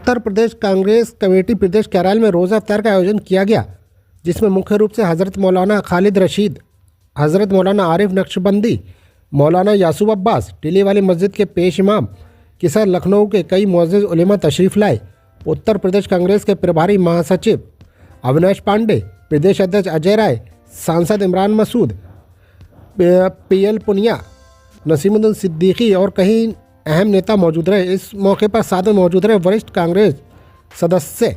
Uttar Pradesh Congress committee प्रदेश कार्यालय में रोज़ा इफ्तार का आयोजन किया गया, जिसमें मुख्य रूप से हज़रत मौलाना खालिद रशीद, हज़रत मौलाना आरिफ नक्शबंदी, मौलाना यासूब अब्बास, टीली वाली मस्जिद के पेश इमाम के साथ लखनऊ के कई मुअज़्ज़िज़ उलेमा तशरीफ़ लाए। उत्तर प्रदेश कांग्रेस के प्रभारी महासचिव अविनाश पांडे, प्रदेश अध्यक्ष अजय राय, सांसद इमरान मसूद, PL पुनिया, नसीमुद्दीन सिद्दीकी और कई अहम नेता मौजूद रहे। इस मौके पर साथ में मौजूद रहे वरिष्ठ कांग्रेस सदस्य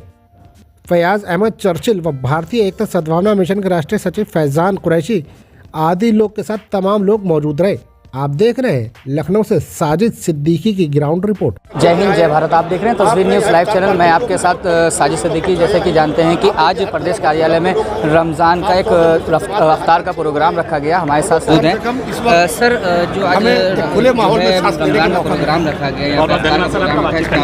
फयाज अहमद चर्चिल व भारतीय एकता सद्भावना मिशन के राष्ट्रीय सचिव फैजान कुरैशी आदि लोग के साथ तमाम लोग मौजूद रहे। आप देख रहे हैं लखनऊ से साजिद सिद्दीकी की ग्राउंड रिपोर्ट। जय हिंद जय भारत। आप देख रहे हैं तस्वीर न्यूज़ लाइव चैनल। मैं आपके साथ साजिद सिद्दीकी। जैसे कि जानते हैं कि आज प्रदेश कार्यालय में रमज़ान का एक इफ्तार का प्रोग्राम रखा गया। हमारे साथ मौजूद हैं सर, जो आज खुले माहौल में रमज़ान का प्रोग्राम रखा गया,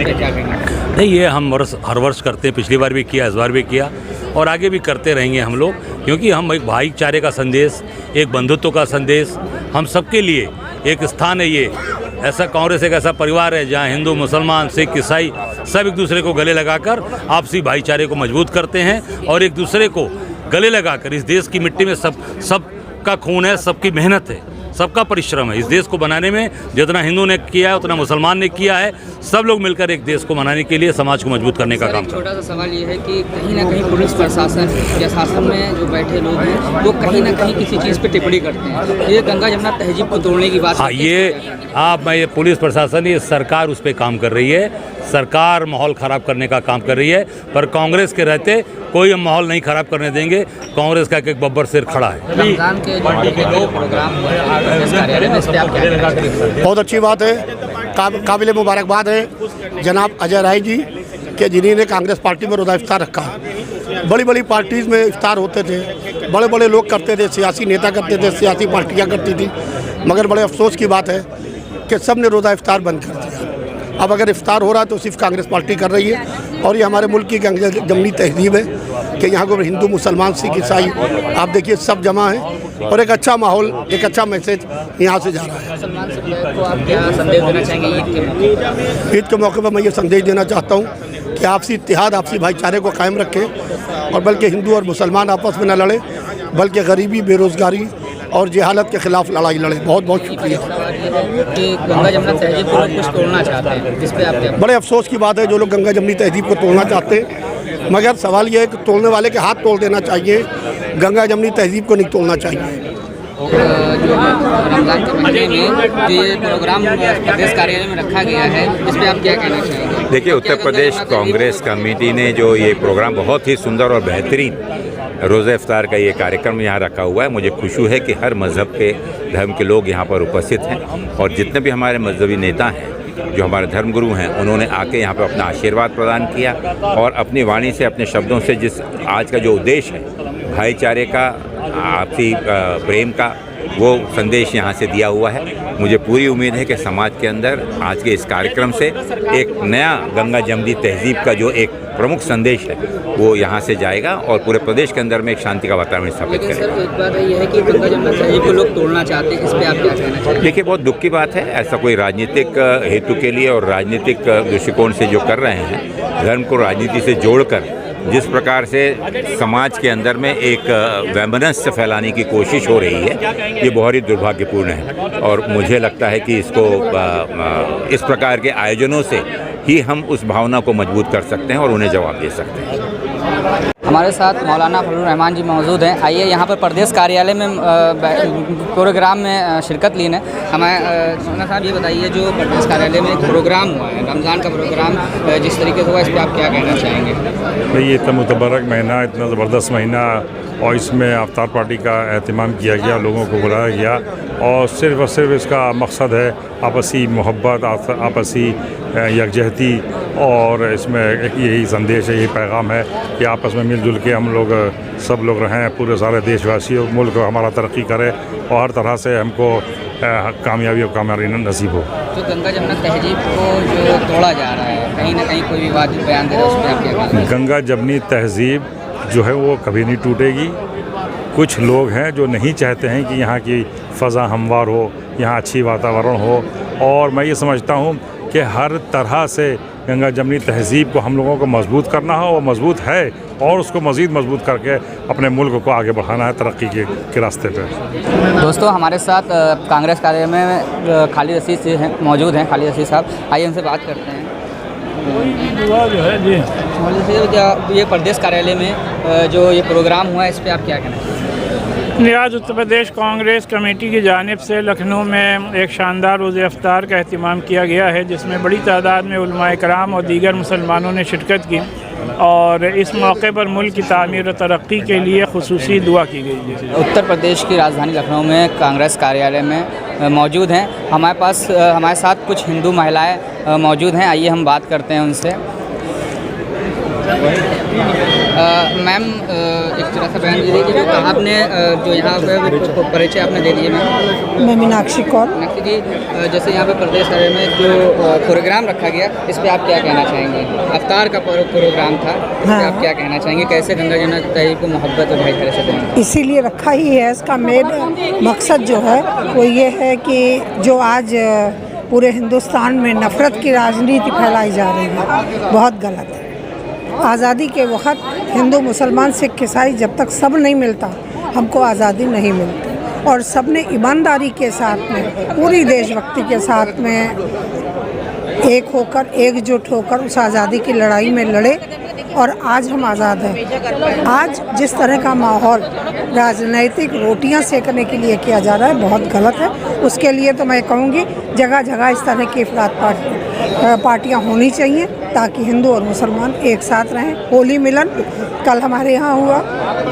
क्या कहना? नहीं, ये हम हर वर्ष करते हैं। पिछली बार भी किया, इस बार भी किया और आगे भी करते रहेंगे हम लोग, क्योंकि हम एक भाईचारे का संदेश, एक बंधुत्व का संदेश, हम सबके लिए एक स्थान है। ये ऐसा कांग्रेस एक ऐसा परिवार है जहाँ हिंदू, मुसलमान, सिख, ईसाई सब एक दूसरे को गले लगाकर आपसी भाईचारे को मजबूत करते हैं और एक दूसरे को गले लगाकर इस देश की मिट्टी में सबका खून है, सबकी मेहनत है, सबका परिश्रम है। इस देश को बनाने में जितना हिंदू ने किया है उतना मुसलमान ने किया है। सब लोग मिलकर एक देश को बनाने के लिए, समाज को मजबूत करने का काम। छोटा सा सवाल ये है कि कहीं ना कहीं पुलिस प्रशासन या शासन में जो बैठे लोग हैं वो कहीं ना कहीं किसी चीज़ पे टिप्पणी करते हैं। ये गंगा जमुना तहजीब को तोड़ने की बात। हाँ, ये पुलिस प्रशासन, ये सरकार उस पर काम कर रही है। सरकार माहौल ख़राब करने का काम कर रही है, पर कांग्रेस के रहते कोई हम माहौल नहीं ख़राब करने देंगे। कांग्रेस का एक बब्बर सिर खड़ा है। रमज़ान के दो प्रोग्राम बहुत अच्छी बात है, काबिल मुबारकबाद है जनाब अजय राय जी के, जिन्होंने कांग्रेस पार्टी में रोज़ा इफ्तार रखा है। बड़ी बड़ी पार्टीज़ में इफ्तार होते थे, बड़े बड़े लोग करते थे, सियासी नेता करते थे, सियासी पार्टियां करती थी, मगर बड़े अफसोस की बात है कि सब ने रोज़ा इफ्तार बंद कर दिया। अब अगर इफ्तार हो रहा है तो सिर्फ कांग्रेस पार्टी कर रही है, और ये हमारे मुल्क की गंगा जमुनी तहजीब है कि यहाँ को हिंदू, मुसलमान, सिख, ईसाई आप देखिए सब जमा है और एक अच्छा माहौल, एक अच्छा मैसेज यहाँ से जा रहा है। आप क्या संदेश देना चाहेंगे ईद के मौके पर? मैं ये संदेश देना चाहता हूँ कि आपसी इत्तेहाद, आपसी भाईचारे को कायम रखें और बल्कि हिंदू और मुसलमान आपस में न लड़े, बल्कि गरीबी, बेरोज़गारी और जहालत के खिलाफ लड़ाई लड़े। बहुत बहुत शुक्रिया। गंगा जमुना तहजीब को कुछ तोड़ना चाहते हैं, जिस पे आप बड़े अफसोस की बात है जो लोग गंगा जमुनी तहजीब को तोड़ना चाहते हैं, मगर सवाल ये है कि तोड़ने वाले के हाथ तोड़ देना चाहिए, गंगा जमुनी तहजीब को नहीं तोड़ना चाहिए। जो रमज़ान के महीने में जो ये प्रोग्राम प्रदेश कार्यालय में रखा गया है, इस पर आप क्या कहना चाहेंगे? देखिए, उत्तर प्रदेश कांग्रेस कमेटी ने जो ये प्रोग्राम बहुत ही सुंदर और बेहतरीन रोज़ा इफ्तार का ये कार्यक्रम यहाँ रखा हुआ है, मुझे खुशी है कि हर मज़हब के, धर्म के लोग यहाँ पर उपस्थित हैं और जितने भी हमारे मजहबी नेता हैं, जो हमारे धर्मगुरु हैं, उन्होंने आके यहाँ पर अपना आशीर्वाद प्रदान किया और अपनी वाणी से, अपने शब्दों से जिस आज का जो उद्देश्य है भाईचारे का, आपसी प्रेम का, वो संदेश यहाँ से दिया हुआ है। मुझे पूरी उम्मीद है कि समाज के अंदर आज के इस कार्यक्रम से एक नया गंगा जमुनी तहजीब का जो एक प्रमुख संदेश है वो यहाँ से जाएगा और पूरे प्रदेश के अंदर में एक शांति का वातावरण स्थापित करेगा। सर, एक बात ये है कि गंगा जमुना तहजीब को लोग तोड़ना चाहते हैं, इस पर आप क्या कहना चाहते हैं? देखिए, बहुत दुख की बात है। ऐसा कोई राजनीतिक हेतु के लिए और राजनीतिक दृष्टिकोण से जो कर रहे हैं, धर्म को राजनीति से जोड़कर जिस प्रकार से समाज के अंदर में एक वैमनस्य फैलाने की कोशिश हो रही है, ये बहुत ही दुर्भाग्यपूर्ण है और मुझे लगता है कि इसको इस प्रकार के आयोजनों से ही हम उस भावना को मजबूत कर सकते हैं और उन्हें जवाब दे सकते हैं। हमारे साथ मौलाना फजलुर रहमान जी मौजूद हैं। आइए यहाँ पर प्रदेश कार्यालय में प्रोग्राम में शिरकत ली है। हमें मौलाना साहब ये बताइए, जो प्रदेश कार्यालय में एक प्रोग्राम हुआ है, रमज़ान का प्रोग्राम जिस तरीके से हुआ, इस पर आप क्या कहना चाहेंगे? भाई, ये इतना मुतबरक महीना, इतना ज़बरदस्त महीना और इसमें अफ्तार पार्टी का एहतमाम किया गया, लोगों को बुलाया गया और सिर्फ इसका मकसद है आपसी मोहब्बत, आपसी यकजहती और इसमें एक यही संदेश है, यही पैगाम है कि आपस में मिलजुल के हम लोग सब लोग रहें, पूरे सारे देशवासी, मुल्क हमारा तरक्की करे और हर तरह से हमको कामयाबी और कामयाबी नसीब हो। जो गंगा जमुना तहजीब को जो तोड़ा जा रहा है, कहीं ना कहीं कोई विवादित बयान दे रहा है, उस पर आप क्या कहेंगे? गंगा जमुनी तहजीब जो है वो कभी नहीं टूटेगी। कुछ लोग हैं जो नहीं चाहते हैं कि यहाँ की फ़ज़ा हमवार हो, यहाँ अच्छी वातावरण हो और मैं ये समझता हूँ कि हर तरह से गंगा जमनी तहज़ीब को हम लोगों को मजबूत करना है, और मजबूत है और उसको मज़ीद मजबूत करके अपने मुल्क को आगे बढ़ाना है तरक्की के रास्ते पे। दोस्तों हमारे साथ कांग्रेस कार्यालय में खालिद रशीद से मौजूद हैं। खालिद रशीद साहब, आइए उनसे बात करते हैं। जो है जी, ये प्रदेश कार्यालय में जो ये प्रोग्राम हुआ है, इस पर आप क्या कहना चाहिए? आज उत्तर प्रदेश कांग्रेस कमेटी की जानिब से लखनऊ में एक शानदार रोज़े अफ्तार का एहतमाम किया गया है, जिसमें बड़ी तादाद में उलमाए कराम और दीगर मुसलमानों ने शिरकत की, और इस मौके पर मुल्क की तामीर और तरक्की के लिए खुसूसी दुआ की गई है। उत्तर प्रदेश की राजधानी लखनऊ में कांग्रेस कार्यालय में मौजूद हैं। हमारे साथ कुछ हिंदू महिलाएं मौजूद हैं। आइए हम बात करते हैं उनसे। मैम, एक तरह से बयान दीजिए कि जो आपने जो यहाँ पे परिचय आपने दे दिए। मैं मीनाक्षी कौर। मीनाक्षी जी, जैसे यहाँ पे प्रदेश कार्यालय में जो प्रोग्राम रखा गया, इस पे आप क्या कहना चाहेंगे? अफ्तार का प्रोग्राम था, इस पे आप क्या कहना चाहेंगे? कैसे गंगा जमुना तहज़ीब को मोहब्बत और भाईचारे से देंगे? इसीलिए रखा ही है। इसका मेन मकसद जो है वो ये है कि जो आज पूरे हिंदुस्तान में नफ़रत की राजनीति फैलाई जा रही है, बहुत गलत है। आज़ादी के वक़्त हिंदू मुसलमान सिख ईसाई जब तक सब नहीं मिलता, हमको आज़ादी नहीं मिलती। और सब ने ईमानदारी के साथ में, पूरी देशभक्ति के साथ में एक होकर, एकजुट होकर उस आज़ादी की लड़ाई में लड़े, और आज हम आज़ाद हैं। आज जिस तरह का माहौल राजनैतिक रोटियां सेकने के लिए किया जा रहा है, बहुत गलत है। उसके लिए तो मैं कहूँगी जगह जगह इस तरह की अफराद पार्टियां होनी चाहिए, ताकि हिंदू और मुसलमान एक साथ रहें। होली मिलन कल हमारे यहाँ हुआ,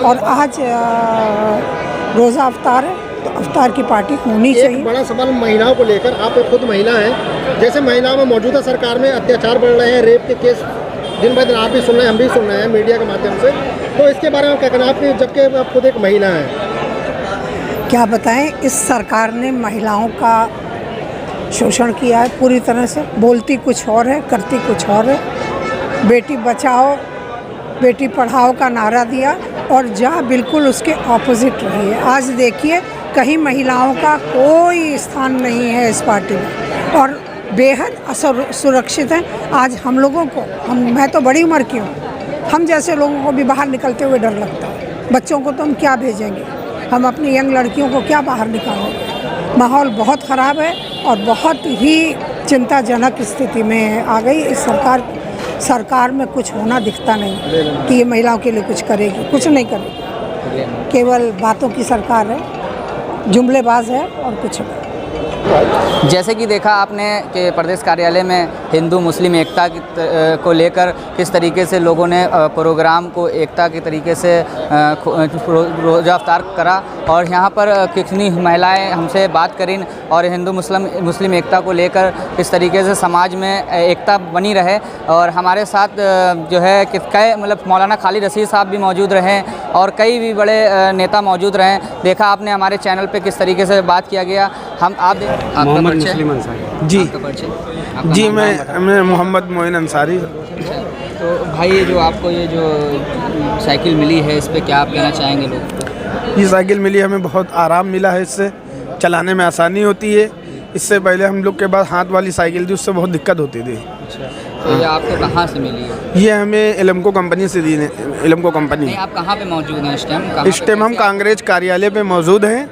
और आज रोज़ा अफ्तार है, तो अफ्तार की पार्टी होनी चाहिए। एक बड़ा सवाल महिलाओं को लेकर, आप एक खुद महिला हैं, जैसे महिलाओं में मौजूदा सरकार में अत्याचार बढ़ रहे हैं, रेप के केस दिन ब दिन आप भी सुन रहे हैं, हम भी सुन रहे हैं मीडिया के माध्यम से, तो इसके बारे में क्या कहना आप, जबकि आप खुद एक महिला हैं? क्या बताएं, इस सरकार ने महिलाओं का शोषण किया है पूरी तरह से। बोलती कुछ और है, करती कुछ और है। बेटी बचाओ बेटी पढ़ाओ का नारा दिया, और जहाँ बिल्कुल उसके ऑपोजिट रही है। आज देखिए, कहीं महिलाओं का कोई स्थान नहीं है इस पार्टी में, और बेहद असुरक्षित हैं। आज हम लोगों को, मैं तो बड़ी उम्र की हूँ, हम जैसे लोगों को भी बाहर निकलते हुए डर लगता है। बच्चों को तो हम क्या भेजेंगे, हम अपनी यंग लड़कियों को क्या बाहर निकालेंगे? माहौल बहुत ख़राब है, और बहुत ही चिंताजनक स्थिति में आ गई इस सरकार में। कुछ होना दिखता नहीं कि ये महिलाओं के लिए कुछ करेगी, कुछ नहीं करेगी। केवल बातों की सरकार है, जुमलेबाज है, और कुछ नहीं। जैसे कि देखा आपने कि प्रदेश कार्यालय में हिंदू मुस्लिम एकता को लेकर किस तरीके से लोगों ने प्रोग्राम को एकता के तरीके से रोज़ा अफ्तार करा, और यहाँ पर कितनी महिलाएं हमसे बात करें, और हिंदू मुस्लिम एकता को लेकर किस तरीके से समाज में एकता बनी रहे। और हमारे साथ जो है कई मतलब मौलाना खालिद रशीद साहब भी मौजूद रहे, और कई भी बड़े नेता मौजूद रहे। देखा आपने हमारे चैनल पे किस तरीके से बात किया गया। मोहम्मद मुस्लिम अंसारी जी, मैं मोहम्मद मोइन अंसारी। तो भाई, ये जो साइकिल मिली है, इस पे क्या आप कहना चाहेंगे? लोग, ये साइकिल मिली हमें, बहुत आराम मिला है, इससे चलाने में आसानी होती है। इससे पहले हम लोग के पास हाथ वाली साइकिल थी, उससे बहुत दिक्कत होती थी। तो ये आपको कहाँ से मिली है? ये हमें एलमको कंपनी से दी, एलमको कंपनी। नहीं, आप कहाँ पे मौजूद हैं इस टाइम? इस टाइम हम कांग्रेस कार्यालय पे मौजूद हैं।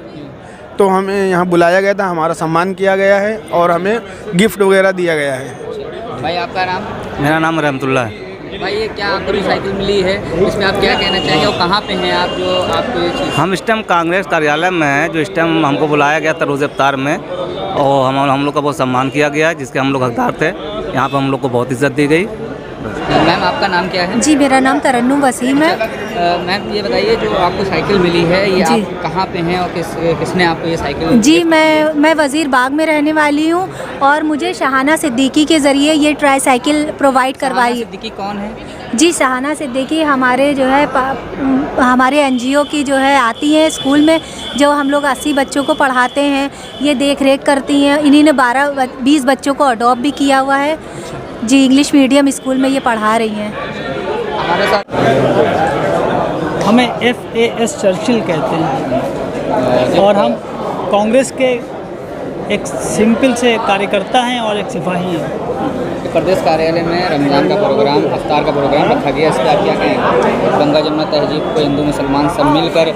तो हमें यहाँ बुलाया गया था, हमारा सम्मान किया गया है, और हमें गिफ्ट वगैरह दिया गया है। भाई, आपका नाम? मेरा नाम रहमतुल्लाह है। भाई, ये क्या आपको साइकिल मिली है, इसमें आप क्या कहना चाहेंगे, और कहाँ पे हैं आप, जो आपको ये चीज़? हम इस टाइम कांग्रेस कार्यालय में हैं, जो इस टाइम हमको बुलाया गया था रोज़े अफ्तार में, और हम लोग का बहुत सम्मान किया गया, जिसके हम लोग हकदार थे। यहाँ पर हम लोग को बहुत इज्जत दी गई। मैम, आपका नाम क्या है? जी, मेरा नाम तरन्नुम वसीम है। मैम, ये बताइए, जो आपको साइकिल मिली है, ये आप कहाँ पे हैं, और किसने आपको ये साइकिल? जी, मैं वज़ीर बाग में रहने वाली हूँ, और मुझे शहाना सिद्दीकी के ज़रिए ये ट्राई साइकिल प्रोवाइड करवाई। सिद्दीकी कौन है? जी, शहाना सिद्दीकी हमारे जो है हमारे NGO की जो है आती हैं स्कूल में, जो हम लोग 80 बच्चों को पढ़ाते हैं, ये देख रेख करती हैं। इन्हीं ने 20 बच्चों को अडॉप्ट भी किया हुआ है। जी, इंग्लिश मीडियम स्कूल में ये पढ़ा रही हैं। हमारे साथ हमें FAS चर्चिल कहते हैं, और हम कांग्रेस के एक सिंपल से कार्यकर्ता हैं और एक सिपाही हैं। प्रदेश कार्यालय में रमज़ान का प्रोग्राम, अफ्तार का प्रोग्राम रखा गया, इस पर आप क्या कहेंगे? गंगा जमुना तहजीब को हिंदू मुसलमान सब मिलकर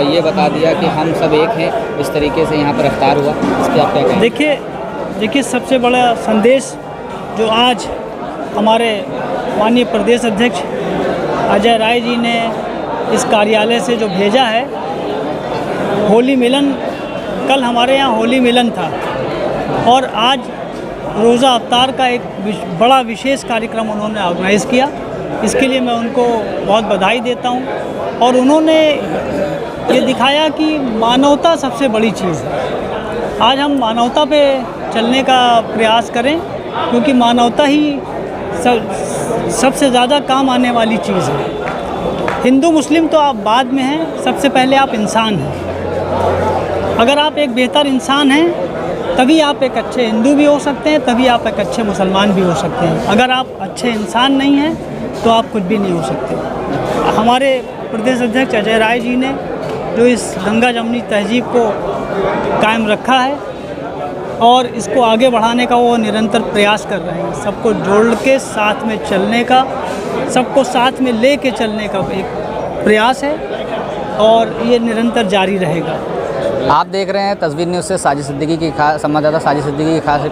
ये बता दिया कि हम सब एक हैं, इस तरीके से यहाँ पर अफ्तार हुआ, इस पर आप क्या कहेंगे? देखिए सबसे बड़ा संदेश जो आज हमारे माननीय प्रदेश अध्यक्ष अजय राय जी ने इस कार्यालय से जो भेजा है, होली मिलन, कल हमारे यहाँ होली मिलन था और आज रोज़ा अफ्तार का एक बड़ा विशेष कार्यक्रम उन्होंने ऑर्गेनाइज़ किया। इसके लिए मैं उनको बहुत बधाई देता हूँ और उन्होंने ये दिखाया कि मानवता सबसे बड़ी चीज़ है। आज हम मानवता पे चलने का प्रयास करें क्योंकि मानवता ही सबसे ज़्यादा काम आने वाली चीज़ है। हिंदू मुस्लिम तो आप बाद में हैं, सबसे पहले आप इंसान हैं। अगर आप एक बेहतर इंसान हैं तभी आप एक अच्छे हिंदू भी हो सकते हैं, तभी आप एक अच्छे मुसलमान भी हो सकते हैं। अगर आप अच्छे इंसान नहीं हैं तो आप कुछ भी नहीं हो सकते। हमारे प्रदेश अध्यक्ष अजय राय जी ने जो इस गंगा जमुनी तहजीब को कायम रखा है और इसको आगे बढ़ाने का वो निरंतर प्रयास कर रहे हैं। सबको जोड़ के साथ में चलने का, सबको साथ में ले के चलने का एक प्रयास है और ये निरंतर जारी रहेगा। आप देख रहे हैं तस्वीर न्यूज़ से साजिद सिद्दीकी की संवाददाता साजिद सिद्दीकी की खास रिपोर्ट।